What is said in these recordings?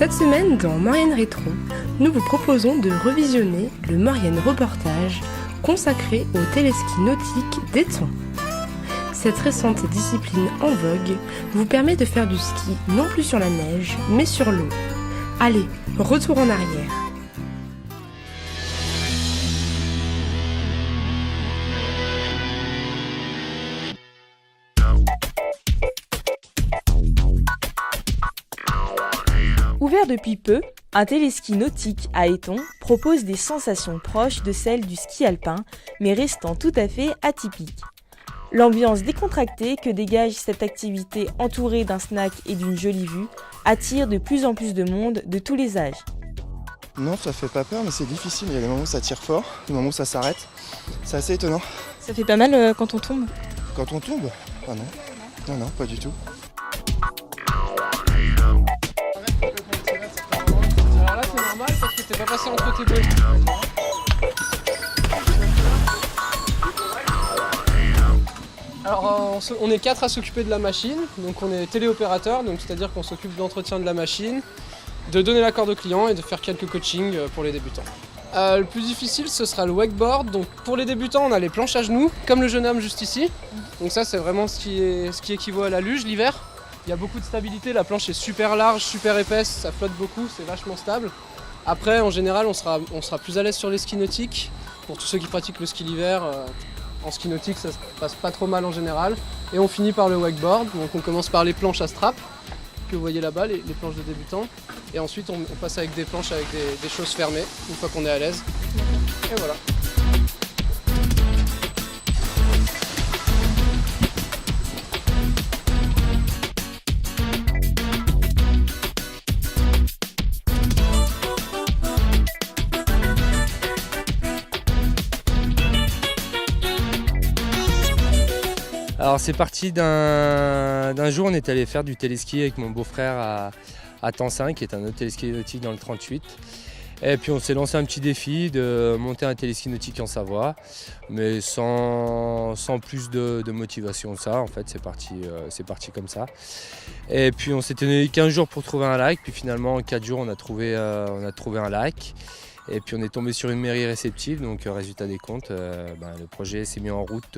Cette semaine, dans Maurienne Rétro, nous vous proposons de revisionner le Maurienne Reportage consacré au téléski nautique d'Étang. Cette récente discipline en vogue vous permet de faire du ski non plus sur la neige, mais sur l'eau. Allez, retour en arrière. Ouvert depuis peu, un téléski nautique à Étang propose des sensations proches de celles du ski alpin, mais restant tout à fait atypiques. L'ambiance décontractée que dégage cette activité entourée d'un snack et d'une jolie vue attire de plus en plus de monde de tous les âges. Non, ça fait pas peur, mais c'est difficile. Il y a des moments où ça tire fort, des moments où ça s'arrête. C'est assez étonnant. Ça fait pas mal quand on tombe? Quand on tombe? Ah non. Non, pas du tout. Alors là, c'est normal parce que t'es pas passé entre tes deux. Alors on est 4 à s'occuper de la machine, donc on est téléopérateur, donc c'est-à-dire qu'on s'occupe de l'entretien de la machine, de donner l'accord au client et de faire quelques coachings pour les débutants. Le plus difficile ce sera le wakeboard, donc pour les débutants on a les planches à genoux, comme le jeune homme juste ici. Donc ça c'est vraiment ce qui équivaut à la luge l'hiver. Il y a beaucoup de stabilité, la planche est super large, super épaisse, ça flotte beaucoup, c'est vachement stable. Après en général on sera plus à l'aise sur les skis nautiques, pour tous ceux qui pratiquent le ski l'hiver. En ski nautique, ça se passe pas trop mal en général. Et on finit par le wakeboard. Donc on commence par les planches à strap, que vous voyez là-bas, les planches de débutants. Et ensuite on passe avec des planches avec des choses fermées, une fois qu'on est à l'aise. Et voilà. Alors c'est parti d'un jour, on est allé faire du téléski avec mon beau-frère à Tansin, qui est un autre téléski nautique dans le 38. Et puis on s'est lancé un petit défi de monter un téléski nautique en Savoie, mais sans plus de motivation que ça. En fait, c'est parti comme ça. Et puis on s'était donné 15 jours pour trouver un lac, puis finalement en 4 jours on a trouvé un lac. Et puis on est tombé sur une mairie réceptive, donc résultat des comptes, le projet s'est mis en route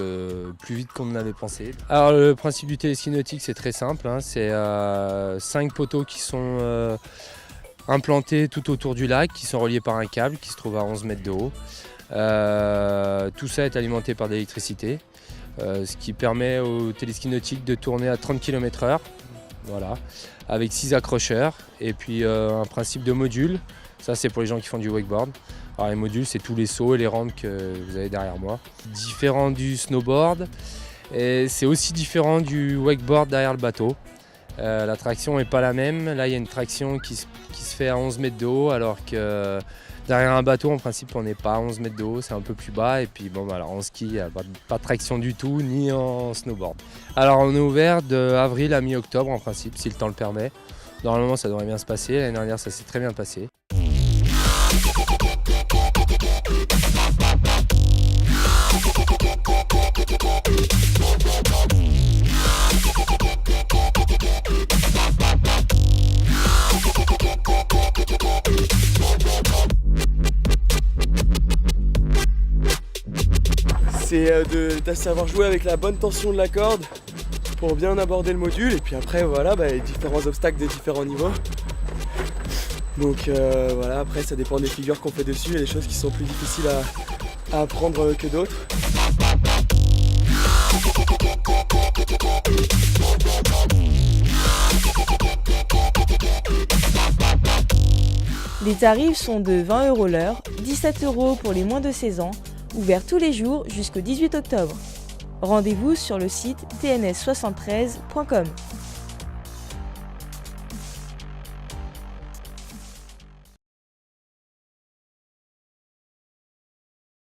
plus vite qu'on ne l'avait pensé. Alors le principe du téléski nautique c'est très simple, c'est 5 poteaux qui sont implantés tout autour du lac, qui sont reliés par un câble qui se trouve à 11 mètres de haut. Tout ça est alimenté par de l'électricité, ce qui permet au téléski nautique de tourner à 30 km/h, voilà, avec 6 accrocheurs et puis un principe de module. Ça c'est pour les gens qui font du wakeboard. Alors les modules c'est tous les sauts et les rampes que vous avez derrière moi. Différent du snowboard et c'est aussi différent du wakeboard derrière le bateau. La traction n'est pas la même. Là il y a une traction qui se fait à 11 mètres de haut alors que derrière un bateau en principe on n'est pas à 11 mètres de haut, c'est un peu plus bas. Et puis alors en ski il n'y a pas de traction du tout ni en snowboard. Alors on est ouvert de avril à mi-octobre en principe si le temps le permet. Normalement ça devrait bien se passer, l'année dernière ça s'est très bien passé. C'est de savoir jouer avec la bonne tension de la corde pour bien aborder le module et puis après voilà les différents obstacles des différents niveaux. Donc voilà, après ça dépend des figures qu'on fait dessus, il y a des choses qui sont plus difficiles à apprendre que d'autres. Les tarifs sont de 20 € l'heure, 17 € pour les moins de 16 ans, ouvert tous les jours jusqu'au 18 octobre. Rendez-vous sur le site tns73.com.